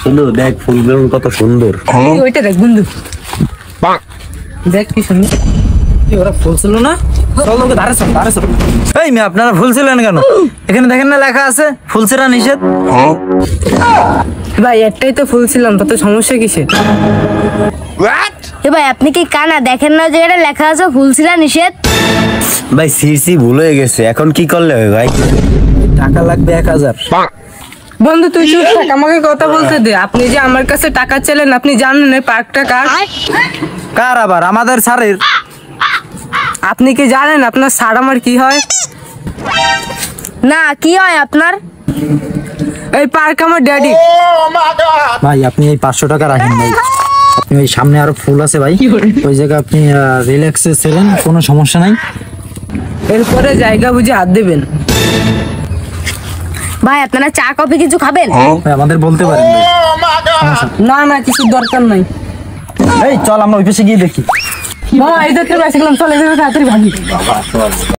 বন্ধু দেখ ফুলগুলো কত সুন্দর। ওইটা দেখ বন্ধু, দেখ কি সুন্দর। ওরা ফুল ছিল না, চল ওকে ধারে চল, ধারে চল। এই মেয়ে আপনারা ফুল ছিলেন কেন? এখানে দেখেন না লেখা আছে ফুল ছেঁড়া নিষেধ। ভাই একটাই তো ফুল ছিলাম, তাতে সমস্যা কিসে? এ ভাই আপনি কি কানা দেখেন না যে এটা লেখা আছে ফুলছিলা নিষেধ? ভাই সিসি ভুল হয়ে গেছে, এখন কি করলে হবে ভাই? টাকা লাগবে 1000। বন্ধু তুই চুপ থাক, আমাকে কথা বলতে দে। আপনি যে আমার কাছে টাকা চাইলেন, আপনি জানেন এই পার্কটা কার? কার আবার? আমাদের স্যারের। আপনি কি জানেন আপনার স্যার আমার কি হয়? না, কি হয় আপনার? এই পার্ক আমার ড্যাডি। ভাই আপনি এই 500 টাকা রাখেন ভাই। আপনি ওই সামনে আরো ফুল আছে ভাই, ওই জায়গায় আপনি রিল্যাক্সে ছিলেন, কোনো সমস্যা নাই। এরপরে জায়গা বুঝে হাত দেবেন। ভাই আপনারা চা কফি কিছু খাবেন? ভাই আমাদের বলতে পারেন ভাই। না না, কিছু দরকার নাই। এই চল আমরা ওই পাশে গিয়ে দেখি। মামা এই দেখতে পাচ্ছিলাম, চলে যাবে তাড়াতাড়ি ভাগি।